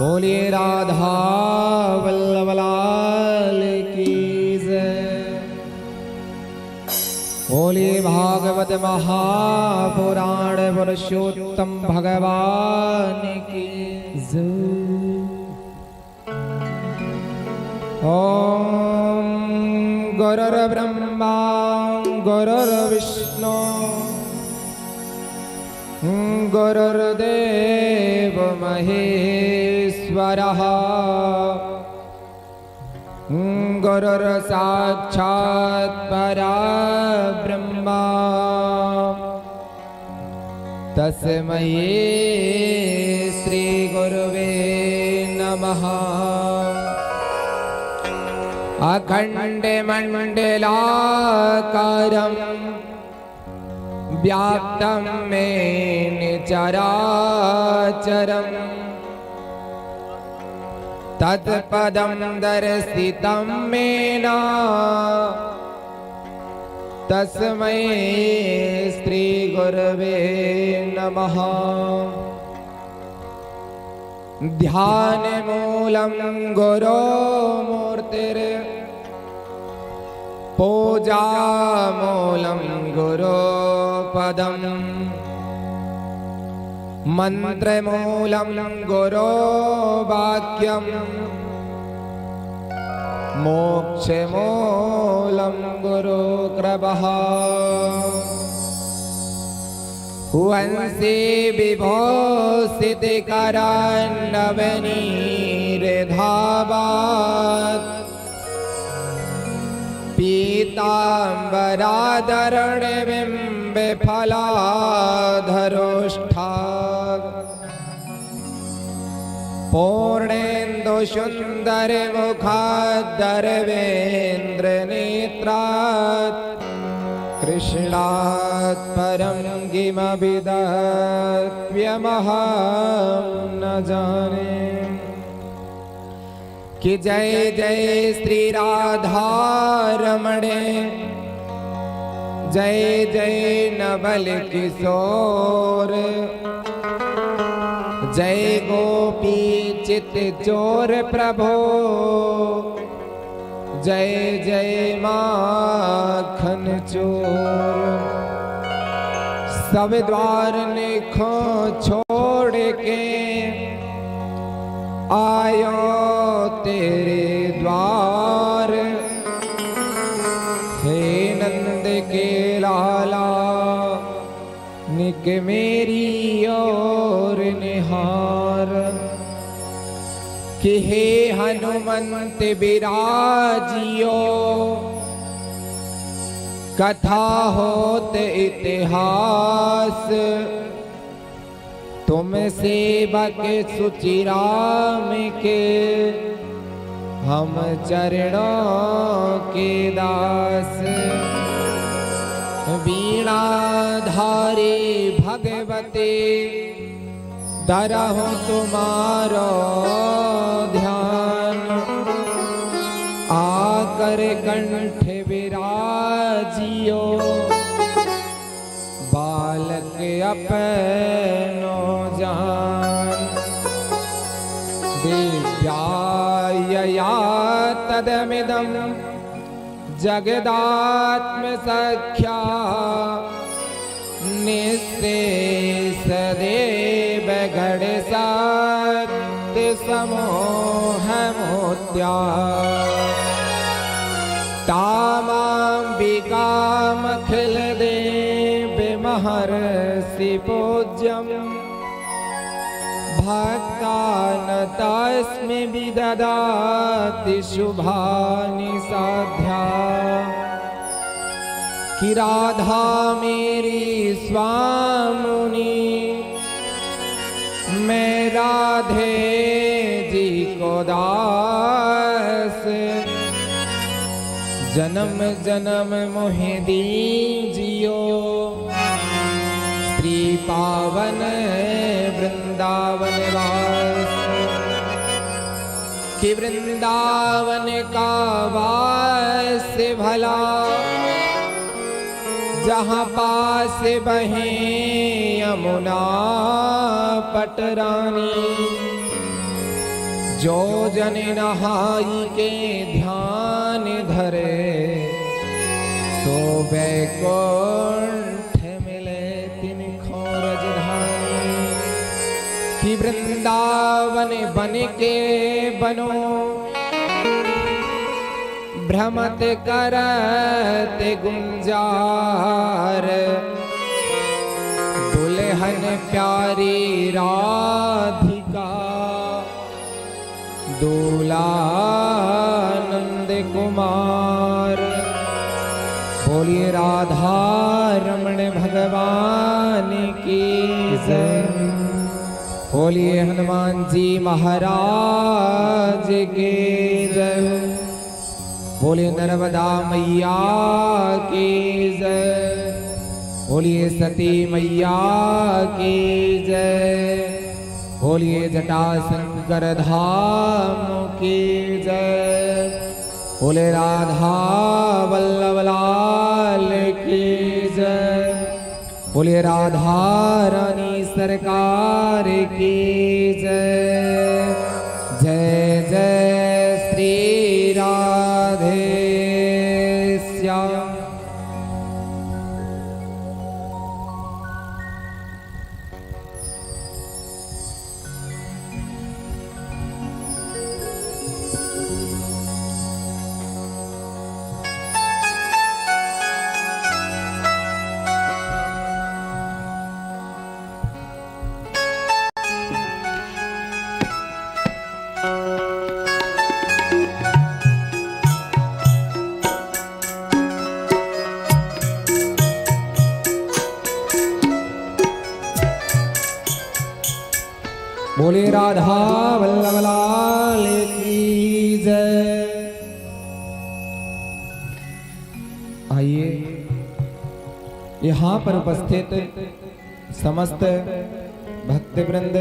बोलिए राधा वल्लभ लाल की जय। बोलिए भागवत महापुराण पुरुषोत्तम भगवान की जय। ओम गुरुर्ब्रह्मा गुरुर्विष्णु गुरुर्देव महेश्वरः गुरुर्साक्षात् परब्रह्म तस्मै श्री गुरुवे नमः। अखंड मंडलाकारं व्याप्तं येन चराचरं तत्पदं दर्शितं येन तस्मै श्री गुरवे नमः। ध्यानमूलं गुरोमूर्तिर् पूजामूलं गुरोपदम् मन्त्रमूलं गुरोवाक्यम् मोक्षमूलं गुरुकृपः। वंशी विभूषितकरान्नवनीरधावात् पीताम्बराधरणबिम्बफलाधरोष्ठात् पूर्णेन्दुसुन्दरमुखाद्दर्वेन्द्रनेत्रात् कृष्णात् परं किमपि तत्त्वमहं न जाने। कि जय जय श्री राधा रमणे जय जय नवल किशोर जय गोपी चित चोर प्रभो जय जय माखन चोर। सब द्वार निखो छोड़ के आयो तेरे द्वार हे नंद के लाला निक मेरी ओर निहार। कि हे हनुमंत बिराजियो कथा होत इतिहास तुम सेवक सुचिराम के हम चरणों के दास। वीणाधारी भगवते धरहु तुम्हारो ध्यान आकर कंठ विराजियो बालक अपनो जान। दिव्यायया तदमिदं जगदात्मसख्या निःशेषदेव गणसत्य समोहमोत्या तामाम्बिकामखिलदेवमहर्षि पूज्यं भक्तानतास्मि विददाति शुभानि साध्या। कि राधा मेरी स्वामुनी मैं राधे जी को दास जन्म जन्म मोहि दीजियो श्री पावन वृंदावन वास। कि वृंदावन का वास भला जहाँ पास बहे यमुना पटरानी जो जन नहाई के ध्यान धरे तो वैकुंठ मिले तिनको राजधानी। कि वृंदावन बन के बनो भ्रमत करते गुंजार। दुल्हन प्यारी राधिका दूल्हा नंद कुमार। बोलिए राधा रमण भगवान की जय। बोलिए हनुमान जी महाराज की जय। बोलिए नर्मदा मैया की जय। बोलिए सती मैया की जय। बोलिए जटाशंकर धाम की जय। बोले राधा वल्लभ लाल की जय। बोलिए राधा रानी सरकार की जय। जय जय श्री राधे श्याम। बोले राधा वल्लभ लाल की जय। आइए यहाँ पर उपस्थित समस्त भक्तवृंद,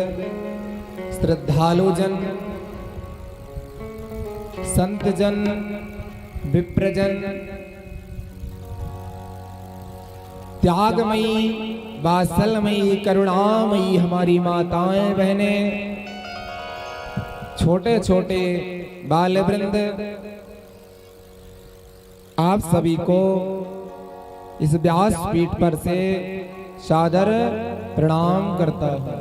श्रद्धालु जन, संत जन, विप्रजन, त्यागमयी, वात्सल्यमयी, करुणामयी हमारी माताएं बहनें, छोटे छोटे बालवृंद, आप सभी को इस व्यास पीठ पर से सादर प्रणाम करता हूं।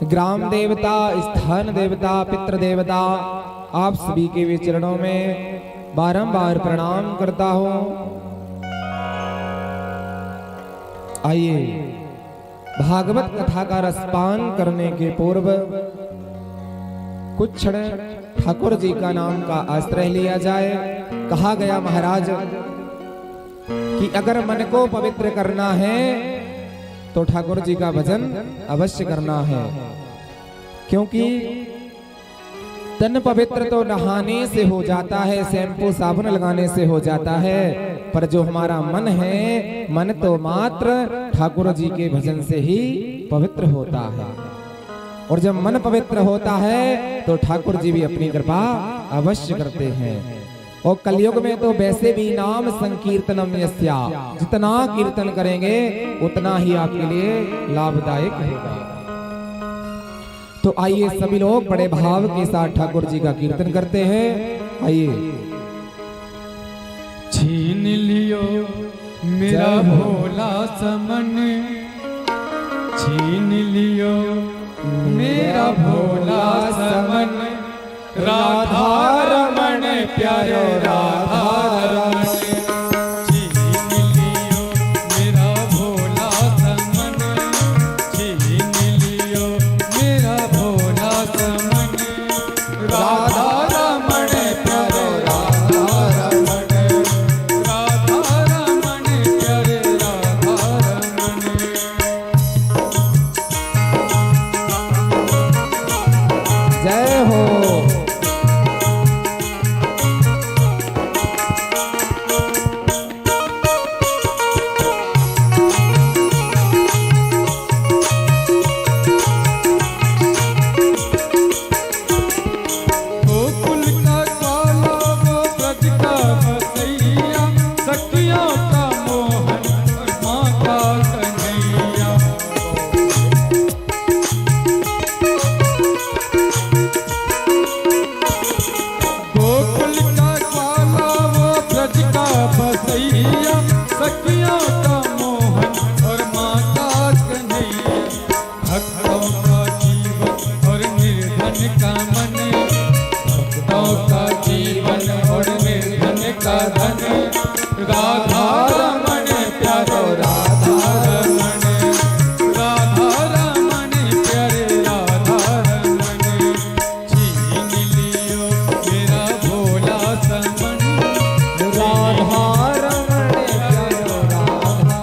ग्राम देवता, स्थान देवता, पितृ देवता, आप सभी के वे चरणों में बारंबार प्रणाम करता हूं। आइए भागवत कथा का रसपान करने के पूर्व कुछ क्षण ठाकुर जी का नाम का आश्रय लिया जाए। कहा गया महाराज कि अगर मन को पवित्र करना है तो ठाकुर जी का भजन अवश्य करना है, क्योंकि तन पवित्र तो नहाने से हो जाता है, शैम्पू साबुन लगाने से हो जाता है, पर जो हमारा मन है, मन तो मात्र ठाकुर जी के भजन से ही पवित्र होता है। और जब मन पवित्र होता है तो ठाकुर जी भी अपनी कृपा अवश्य करते हैं। और कलयुग में तो वैसे भी नाम संकीर्तनम यस्या, जितना कीर्तन करेंगे उतना ही आपके लिए लाभदायक होगा। तो आइए सभी लोग बड़े भाव के साथ ठाकुर जी का कीर्तन करते हैं। आइए। छीन लियो मेरा भोला समन, छीन लियो मेरा भोला समन, राधा रमण प्यारे राधा रमण। भक्तों का जीवन और निर्धन का धन राधा रमण प्यारो राधा रमण राधा रमण प्यारे राधा रमण छीन लियो मेरा भोला समन राधा रमण प्यारो राधा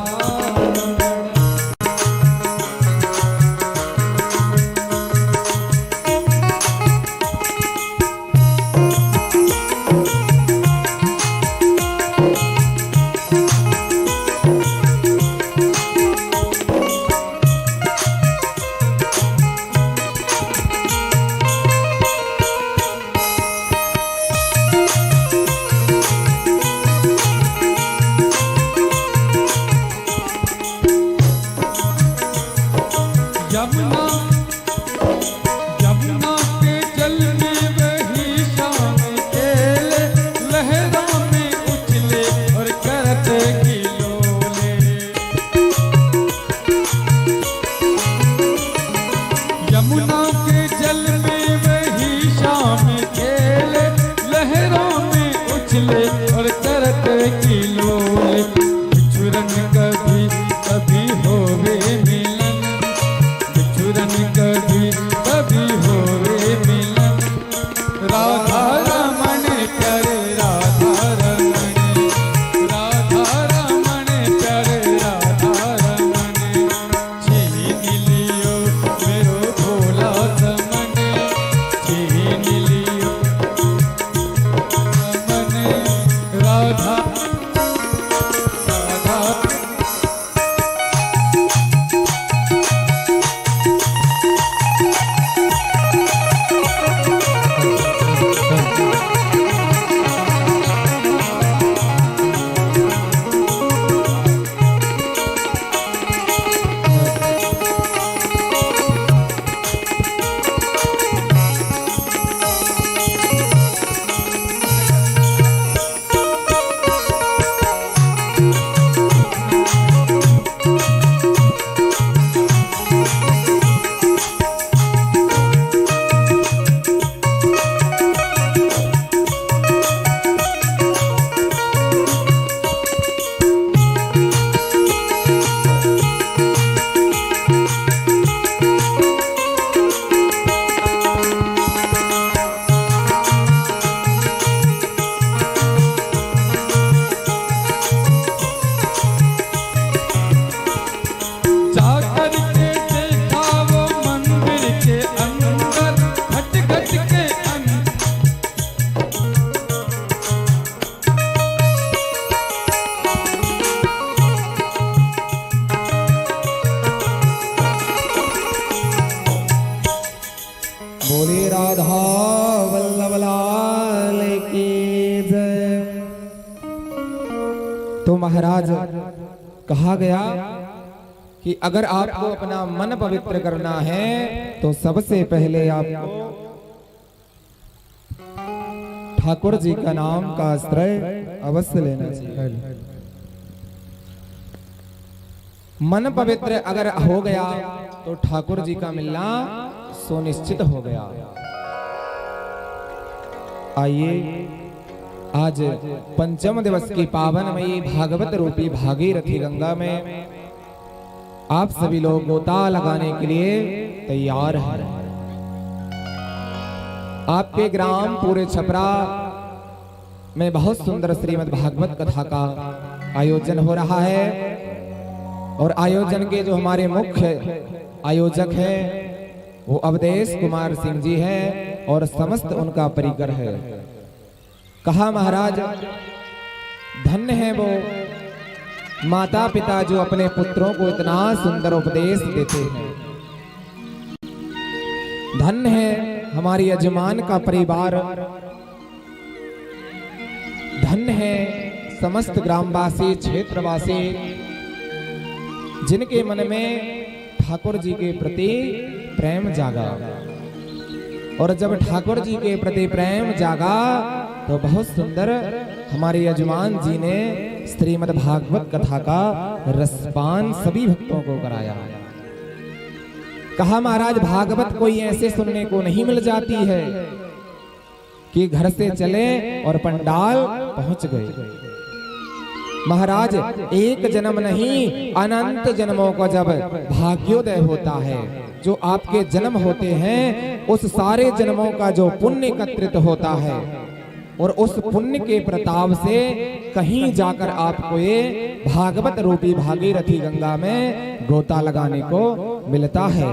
यमुना यमुना के जल में वही शाम खेले लहरों में उछले और करते किलोले यमुना के जल में वही शाम खेले लहरों में उछले और करते किलोले बिछुरन कभी कभी होवे मिलन बिछुरन कभी कभी होवे मिलन राधा रमण प्यारे राधा रमण राधा रमण प्यारे राधा रमण छीन लियो मेरो भोला समन छीन लियो समन राधा राधा जाकर के देखा वो मंदिर के अंदर घट घट के अंदर बोले राधा वल्लभ लाल की जय। तो महाराज कहा गया कि अगर आपको अपना मन पवित्र करना है तो सबसे पहले आपको ठाकुर जी का नाम का आश्रय अवश्य लेना चाहिए। मन पवित्र अगर हो गया तो ठाकुर जी का मिलना सुनिश्चित हो गया। आइए आज पंचम दिवस की पावनमयी भागवत रूपी भागीरथी गंगा में आप सभी लोग गोता लगाने के लिए तैयार हैं। आपके ग्राम पूरे छपरा में बहुत सुंदर श्रीमद् भागवत कथा का आयोजन हो रहा है और आयोजन के जो हमारे मुख्य आयोजक हैं वो अवधेश कुमार सिंह जी हैं और समस्त उनका परिकर है। कहा महाराज धन्य है वो माता पिता जो अपने पुत्रों को इतना सुंदर उपदेश देते हैं। धन्य है हमारी यजमान का परिवार। धन्य है समस्त ग्रामवासी क्षेत्रवासी जिनके मन में ठाकुर जी के प्रति प्रेम जागा। और जब ठाकुर जी के प्रति प्रेम जागा तो बहुत सुंदर हमारे यजमान जी ने श्रीमद् भागवत कथा का रसपान सभी भक्तों को कराया। कहा महाराज भागवत कोई ऐसे सुनने को नहीं मिल जाती है कि घर से चले और पंडाल पहुंच गए। महाराज एक जन्म नहीं अनंत जन्मों का जब भाग्योदय होता है, जो आपके जन्म होते हैं उस सारे जन्मों का जो पुण्य एकत्रित होता है और उस पुण्य के प्रताप से कहीं जाकर आपको ये भागवत रूपी भागीरथी गंगा में गोता लगाने को मिलता है।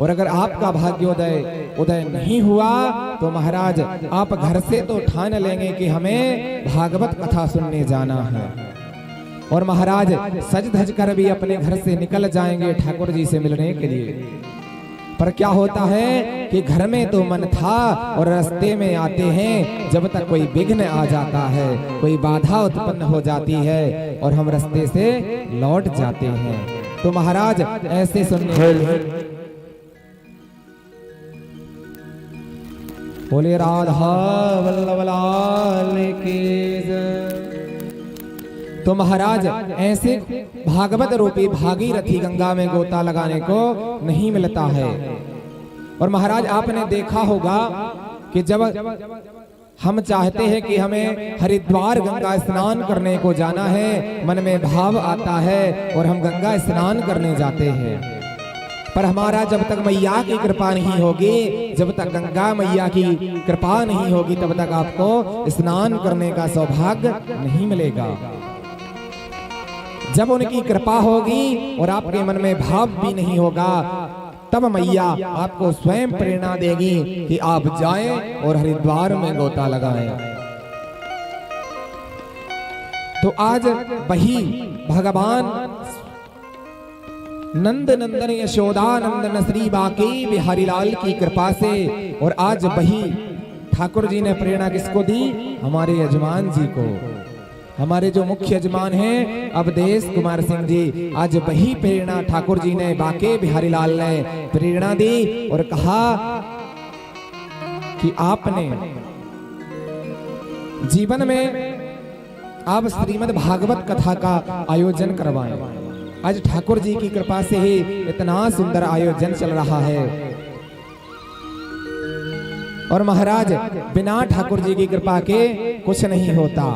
और अगर आपका भाग्योदय उदय नहीं हुआ तो महाराज आप घर से तो ठान लेंगे कि हमें भागवत कथा सुनने जाना है, और महाराज सज धज कर भी अपने घर से निकल जाएंगे ठाकुर जी से मिलने के लिए। पर क्या होता है कि घर में तो मन था और रास्ते में आते हैं जब तक कोई विघ्न आ जाता है, कोई बाधा उत्पन्न हो जाती है और हम रास्ते से लौट जाते हैं। तो महाराज ऐसे सुनने बोले राधा वल्लभ लाल की जय। तो महाराज ऐसे भागवत रूपी भागीरथी गंगा में गोता लगाने को नहीं मिलता है। और महाराज आपने देखा होगा कि जब हम चाहते हैं कि हमें हरिद्वार गंगा स्नान करने को जाना है, मन में भाव आता है और हम गंगा स्नान करने जाते हैं, पर हमारा जब तक मैया की कृपा नहीं होगी, जब तक गंगा मैया की कृपा नहीं होगी, तब तक आपको स्नान करने का सौभाग्य नहीं मिलेगा। जब उनकी कृपा होगी और आपके मन में भाव भी नहीं होगा, तब मैया आपको स्वयं प्रेरणा देगी कि आप जाएं और हरिद्वार में गोता लगाएं। तो आज वही भगवान नंद नंदन यशोदा नंदन श्री बाकी बिहारी लाल की कृपा से, और आज वही ठाकुर जी ने प्रेरणा किसको दी? हमारे यजमान जी को। हमारे जो मुख्य यजमान हैं अवधेश कुमार सिंह जी, आज वही प्रेरणा ठाकुर जी ने बाके बिहारी लाल ने प्रेरणा दी और कहा कि आपने जीवन में आप श्रीमद् भागवत कथा का आयोजन करवाएं। आज ठाकुर जी की कृपा से ही इतना सुंदर आयोजन चल रहा है। और महाराज बिना ठाकुर जी की कृपा के कुछ नहीं होता,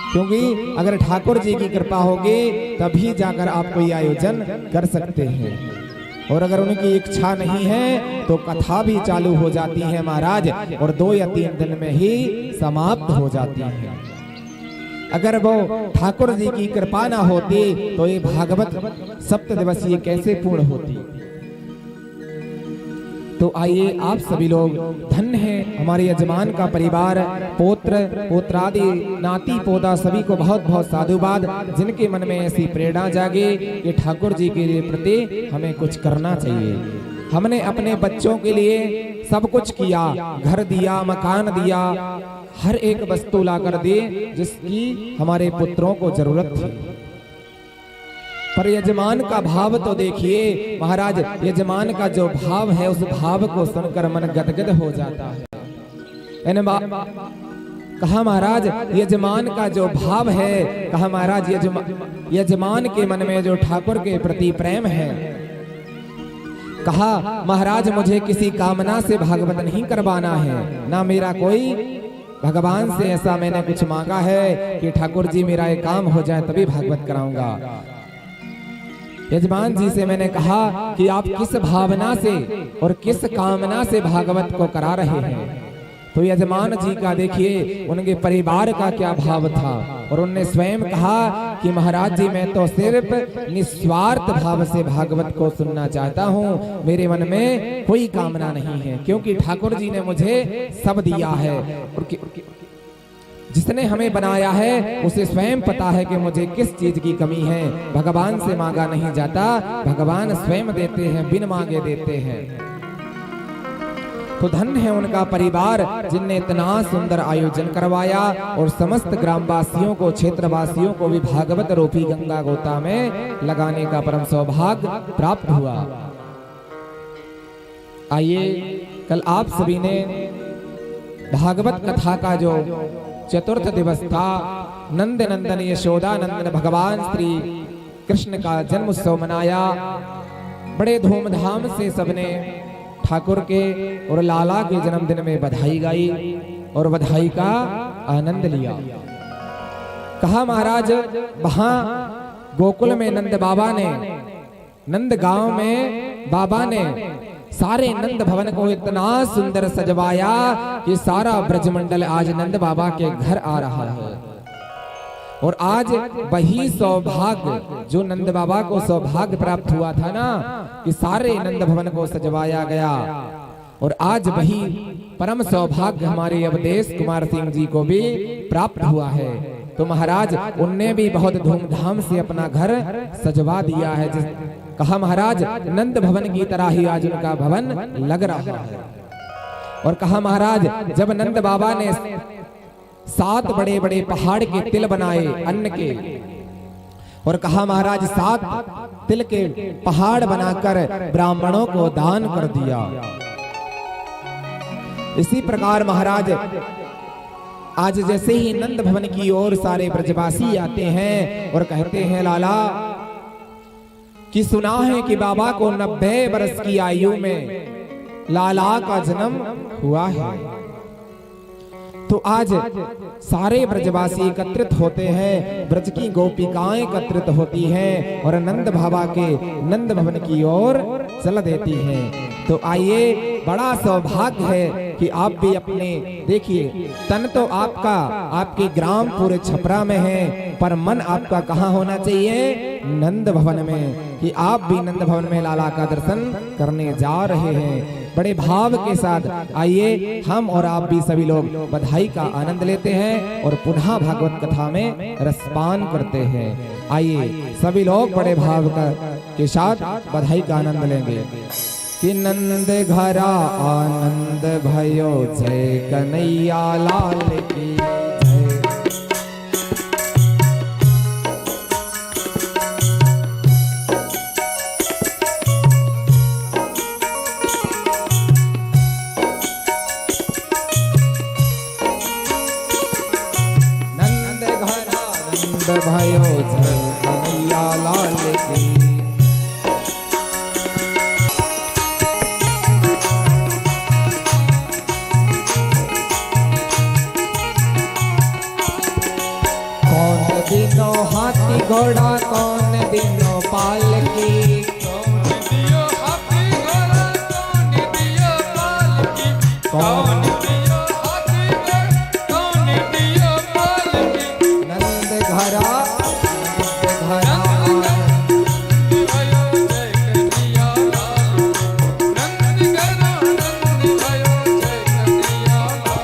क्योंकि अगर ठाकुर जी की कृपा होगी तभी जाकर आप कोई आयोजन कर सकते हैं, और अगर उनकी इच्छा नहीं है तो कथा भी चालू हो जाती है महाराज, और 2 या 3 दिन में ही समाप्त हो जाती है। अगर वो ठाकुर जी की कृपा ना होती तो ये भागवत 7 दिवसीय कैसे पूर्ण होती। तो आइए आप सभी लोग धन्य हैं, हमारे यजमान का परिवार, पोत्र पोत्रादि नाती पोता सभी को बहुत बहुत साधुवाद, जिनके मन में ऐसी प्रेरणा जागे कि ठाकुर जी के प्रति हमें कुछ करना चाहिए। हमने अपने बच्चों के लिए सब कुछ किया, घर दिया, मकान दिया, हर एक वस्तु ला कर दी जिसकी हमारे पुत्रों को जरूरत थी, पर यजमान का भाव तो देखिए महाराज। यजमान का जो भाव है उस भाव को सुनकर मन गदगद हो जाता है। कहा महाराज यजमान का जो भाव है, कहा महाराज यजमान के मन में जो ठाकुर के प्रति प्रेम है, कहा महाराज मुझे किसी कामना से भागवत नहीं करवाना है, ना मेरा कोई भगवान से ऐसा मैंने कुछ मांगा है कि ठाकुर जी मेरा ये काम हो जाए तभी भागवत कराऊंगा। यजमान जी से मैंने कहा कि आप किस भावना से और किस कामना से भागवत को करा रहे हैं। तो यजमान जी का देखिए उनके परिवार का क्या भाव था, और उनने स्वयं कहा कि महाराज जी मैं तो सिर्फ निस्वार्थ भाव से भागवत को सुनना चाहता हूँ, मेरे मन में कोई कामना नहीं है, क्योंकि ठाकुर जी ने मुझे सब दिया है, और जिसने हमें बनाया है उसे स्वयं पता है कि मुझे किस चीज की कमी है। भगवान से मांगा नहीं जाता, भगवान स्वयं देते हैं, बिन मांगे देते हैं। तो धन्य है उनका परिवार जिनने इतना सुंदर आयोजन करवाया, और समस्त ग्रामवासियों को, क्षेत्रवासियों को भी भागवत रूपी गंगा गोता में लगाने का परम सौभाग्य प्राप्त हुआ। आइए कल आप सभी ने भागवत कथा का जो 4th दिवस था, नंद नंदन यशोदा नंदन भगवान श्री कृष्ण का जन्म उत्सव मनाया। बड़े धूमधाम से सबने ठाकुर के और लाला के जन्मदिन में बधाई गाई और बधाई का आनंद लिया। कहा महाराज वहां गोकुल में नंद बाबा ने, नंद गांव में बाबा ने सारे नंद भवन को इतना सुंदर सजवाया कि सारा ब्रजमंडल आज नंद बाबा के घर आ रहा है। और आज वही सौभाग्य जो नंद बाबा को सौभाग्य प्राप्त हुआ था ना, कि सारे नंद भवन को सजवाया गया, और आज वही परम सौभाग्य हमारे अवधेश कुमार सिंह जी को भी प्राप्त हुआ है। तो महाराज उनने भी बहुत धूमधाम से अपना घर सजवा दिया है। कहा महाराज नंद भवन की तरह ही आज उनका भवन लग रहा है। और कहा महाराज जब नंद बाबा ने 7 बड़े बड़े पहाड़ के तिल बनाए अन्न के, और कहा महाराज 7 तिल के पहाड़ बनाकर ब्राह्मणों को दान कर दिया। इसी प्रकार महाराज आज जैसे ही नंद भवन की ओर सारे ब्रजवासी आते हैं और कहते हैं लाला कि सुना है कि बाबा को 90 वर्ष की आयु में लाला का जन्म हुआ है। तो आज सारे ब्रजवासी एकत्रित होते हैं, ब्रज की गोपिकाएं एकत्रित होती हैं और नंद बाबा के नंद भवन की ओर चल देती हैं। तो आइए, बड़ा सौभाग्य है कि आप भी अपने, देखिए तन तो आपका आपके ग्राम पूरे छपरा में है, पर मन आपका कहाँ होना चाहिए? नंद भवन में, कि आप भी नंद भवन में लाला का दर्शन करने जा रहे हैं। बड़े भाव के साथ आइए हम और आप भी सभी लोग बधाई का आनंद लेते हैं और पुनः भागवत कथा में रसपान करते हैं। आइए सभी लोग बड़े भाव के साथ बधाई का आनंद लेंगे। कि नंद घरा आनंद भयो, जय कन्हैया लाल की जय। नंद घरा आनंद भयो, जय कन्हैया लाल की। दिनो हाथी घोड़ा कौन दिनो पालकी, कौन दियो हाथी घोड़ा कौन दियो पालकी, कौन दियो हाथी घोड़ा कौन दियो पालकी। नंद घरा भयो जय कन्हैया लाल, नंद घरा नंद भयो जय कन्हैया लाल।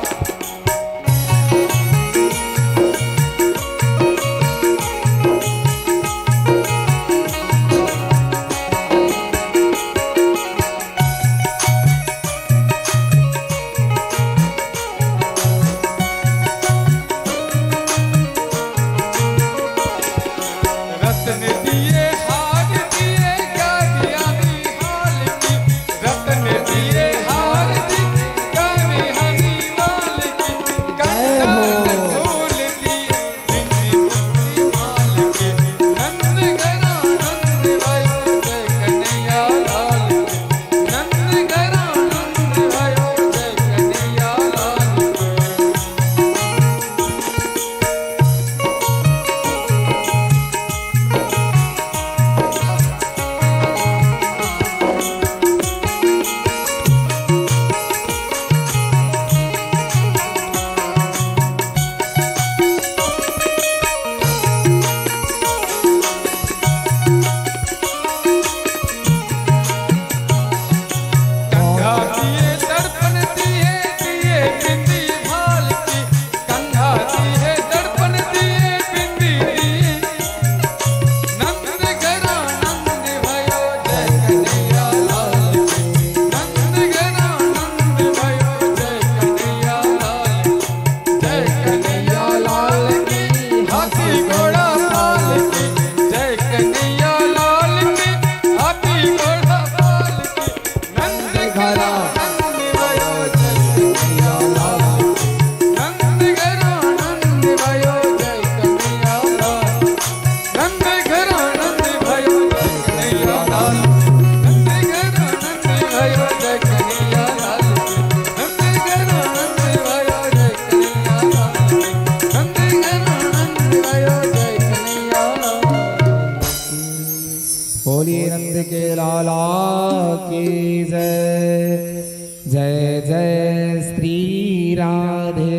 श्री राधे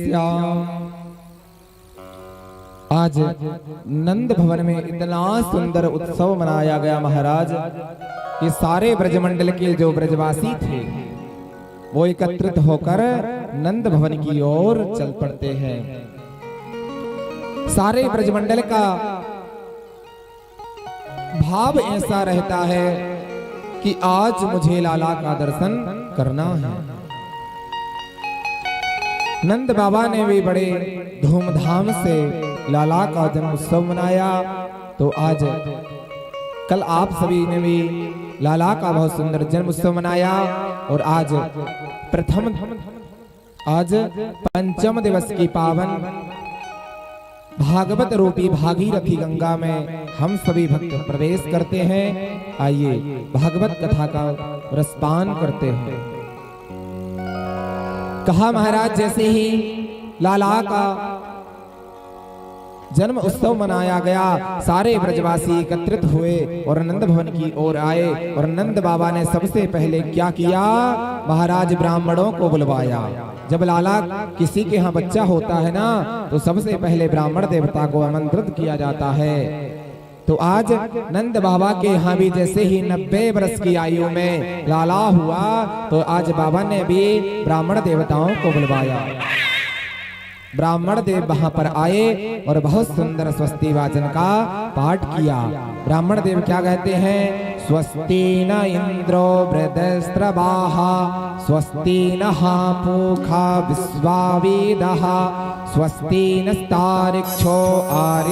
श्याम। आज नंद भवन में इतना सुंदर उत्सव मनाया गया महाराज कि सारे ब्रजमंडल के जो ब्रजवासी थे वो एकत्रित होकर नंद भवन की ओर चल पड़ते हैं। सारे ब्रजमंडल का भाव ऐसा रहता है कि आज मुझे लाला का दर्शन करना है। नंद बाबा ने भी बड़े धूमधाम से लाला का जन्म उत्सव मनाया। तो आज कल आप सभी ने भी लाला का बहुत सुंदर जन्म उत्सव मनाया और आज पंचम दिवस की पावन भागवत रूपी भागीरथी गंगा में हम सभी भक्त प्रवेश करते हैं। आइए भागवत कथा का रसपान करते हैं। कहा महाराज जैसे ही लाला का जन्म उत्सव मनाया गया, सारे ब्रजवासी एकत्रित हुए और नंद भवन की ओर आए। और नंद बाबा ने सबसे पहले क्या किया, महाराज ब्राह्मणों को बुलवाया। जब लाला किसी के यहाँ बच्चा होता है ना, तो सबसे पहले ब्राह्मण देवता को आमंत्रित किया जाता है। तो आज नंद बाबा के यहाँ भी जैसे ही 90 वर्ष की आयु में लाला हुआ, तो आज बाबा ने भी ब्राह्मण देवताओं को बुलवाया। ब्राह्मण देव वहां पर आए और बहुत सुंदर स्वस्ति वाचन का पाठ किया। ब्राह्मण देव क्या कहते हैं, स्वस्ति न इंद्रो वृद्धस्त्रवाः, स्वस्ति नः पूषा विश्वावेदः, स्वस्ति नस्तार्क्ष्यो आर्य